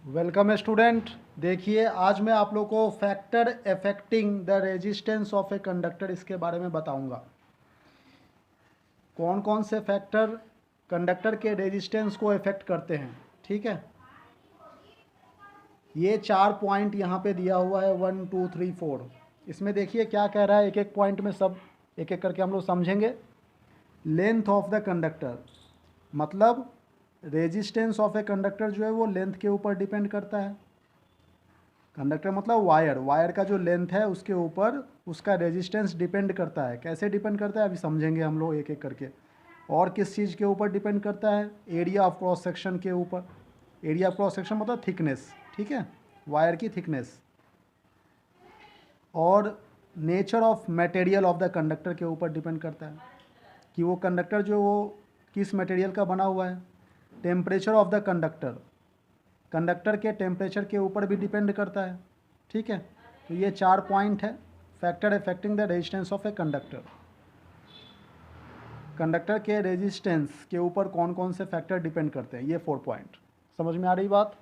Welcome student. देखिए आज मैं आप लोग को factor affecting the resistance of a conductor इसके बारे में बताऊंगा। कौन कौन से फैक्टर कंडक्टर के रेजिस्टेंस को अफेक्ट करते हैं। ठीक है, ये 4 पॉइंट यहाँ पे दिया हुआ है 1 2 3 4। इसमें देखिए क्या कह रहा है, एक एक पॉइंट में सब एक एक करके हम लोग समझेंगे। लेंथ ऑफ द कंडक्टर, मतलब रेजिस्टेंस ऑफ ए कंडक्टर जो है वो लेंथ के ऊपर डिपेंड करता है। कंडक्टर मतलब वायर का जो लेंथ है उसके ऊपर उसका रेजिस्टेंस डिपेंड करता है। कैसे डिपेंड करता है अभी समझेंगे हम लोग एक एक करके। और किस चीज़ के ऊपर डिपेंड करता है, एरिया ऑफ क्रॉस सेक्शन के ऊपर। एरिया ऑफ क्रॉस सेक्शन मतलब थिकनेस, ठीक है, वायर की थिकनेस। और nature of material of the conductor के ऊपर डिपेंड करता है कि वो कंडक्टर जो वो किस मटेरियल का बना हुआ है। Temperature of the conductor, conductor के टेम्परेचर के ऊपर भी डिपेंड करता है। ठीक है, तो ये 4 पॉइंट है factor affecting the resistance of a conductor. Conductor के रेजिस्टेंस के ऊपर कौन कौन से फैक्टर डिपेंड करते हैं, ये 4 पॉइंट। समझ में आ रही बात।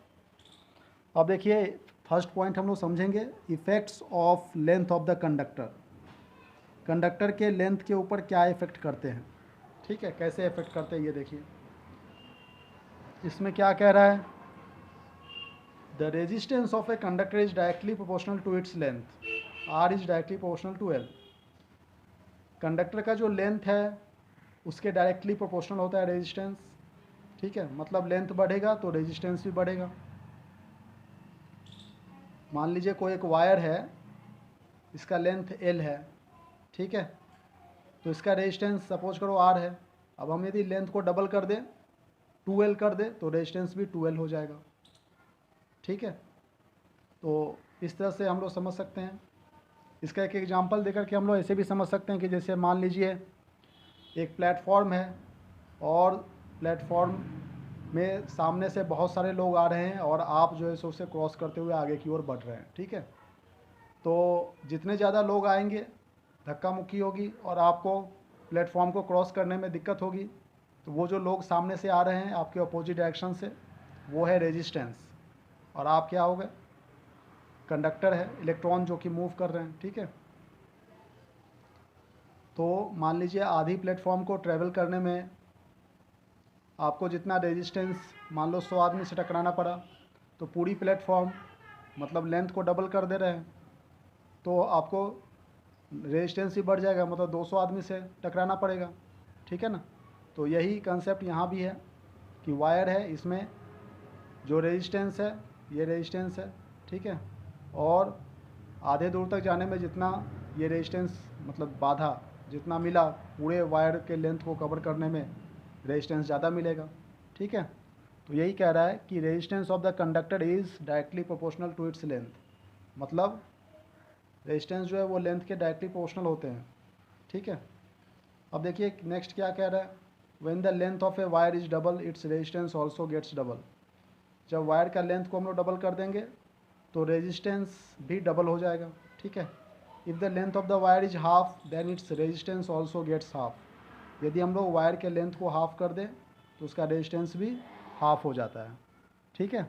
अब देखिए फर्स्ट पॉइंट हम लोग समझेंगे, effects of length of the conductor. Conductor के लेंथ के ऊपर क्या इफेक्ट करते हैं। ठीक है, कैसे इफेक्ट करते हैं ये देखिए। इसमें क्या कह रहा है, the resistance of a conductor is directly proportional to its length, R is directly proportional to L. Conductor का जो लेंथ है उसके डायरेक्टली प्रोपोर्शनल होता है रेजिस्टेंस। ठीक है, मतलब लेंथ बढ़ेगा तो रेजिस्टेंस भी बढ़ेगा। मान लीजिए कोई एक वायर है, इसका लेंथ एल है, ठीक है, तो इसका रेजिस्टेंस सपोज करो आर है। अब हम यदि लेंथ को डबल कर दें 2L कर दे तो रेजिस्टेंस भी 2L हो जाएगा। ठीक है, तो इस तरह से हम लोग समझ सकते हैं। इसका एक एग्जांपल देकर के हम लोग ऐसे भी समझ सकते हैं कि जैसे मान लीजिए एक प्लेटफॉर्म है और प्लेटफॉर्म में सामने से बहुत सारे लोग आ रहे हैं और आप जो है सो उसे क्रॉस करते हुए आगे की ओर बढ़ रहे हैं। ठीक है, तो जितने ज़्यादा लोग आएंगे धक्का मुक्की होगी और आपको प्लेटफॉर्म को क्रॉस करने में दिक्कत होगी। तो वो जो लोग सामने से आ रहे हैं आपके अपोजिट डायरेक्शन से, वो है रेजिस्टेंस। और आप क्या हो गए, कंडक्टर है, इलेक्ट्रॉन जो कि मूव कर रहे हैं। ठीक है, तो मान लीजिए आधी प्लेटफॉर्म को ट्रेवल करने में आपको जितना रेजिस्टेंस, मान लो 100 आदमी से टकराना पड़ा, तो पूरी प्लेटफॉर्म मतलब लेंथ को डबल कर दे रहे हैं तो आपको रेजिस्टेंस ही बढ़ जाएगा, मतलब 200 आदमी से टकराना पड़ेगा। ठीक है ना, तो यही कंसेप्ट यहाँ भी है कि वायर है, इसमें जो रेजिस्टेंस है ये रेजिस्टेंस है। ठीक है, और आधे दूर तक जाने में जितना ये रेजिस्टेंस मतलब बाधा जितना मिला पूरे वायर के लेंथ को कवर करने में रेजिस्टेंस ज़्यादा मिलेगा। ठीक है, तो यही कह रहा है कि resistance of the conductor is directly proportional to its length, मतलब रेजिस्टेंस जो है वो लेंथ के डायरेक्टली प्रोपोर्शनल होते हैं। ठीक है, अब देखिए नेक्स्ट क्या कह रहा है, when the length of a wire is double its resistance also gets double. जब वायर का लेंथ को हम लोग डबल कर देंगे तो रेजिस्टेंस भी डबल हो जाएगा। ठीक है, if the length of the wire is half then its resistance also gets half. यदि हम लोग वायर के लेंथ को हाफ कर दें तो उसका रेजिस्टेंस भी हाफ हो जाता है। ठीक है,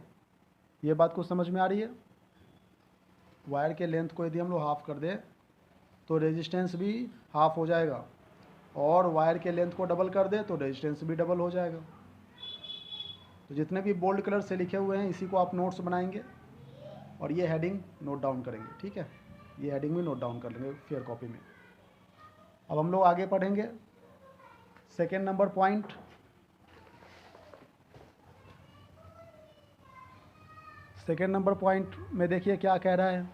ये बात कुछ समझ में आ रही है। वायर के लेंथ को यदि हम लोग हाफ कर दें तो रेजिस्टेंस भी हाफ हो जाएगा, और वायर के लेंथ को डबल कर दे तो रेजिस्टेंस भी डबल हो जाएगा। तो जितने भी बोल्ड कलर से लिखे हुए हैं इसी को आप नोट्स बनाएंगे और ये हेडिंग नोट डाउन करेंगे। ठीक है, ये हेडिंग भी नोट डाउन कर लेंगे फेयर कॉपी में। अब हम लोग आगे पढ़ेंगे second number point. Second number point में देखिए क्या कह रहा है,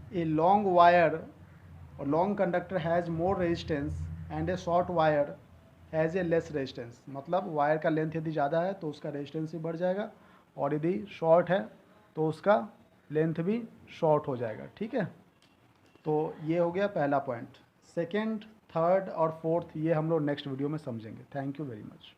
ए लॉन्ग वायर और long conductor has more resistance and A short wire has a less resistance. मतलब वायर का लेंथ यदि ज़्यादा है तो उसका रेजिस्टेंस भी बढ़ जाएगा, और यदि शॉर्ट है तो उसका लेंथ भी शॉर्ट हो जाएगा। ठीक है, तो ये हो गया पहला पॉइंट। सेकेंड, थर्ड और फोर्थ ये हम लोग नेक्स्ट वीडियो में समझेंगे। Thank you very much.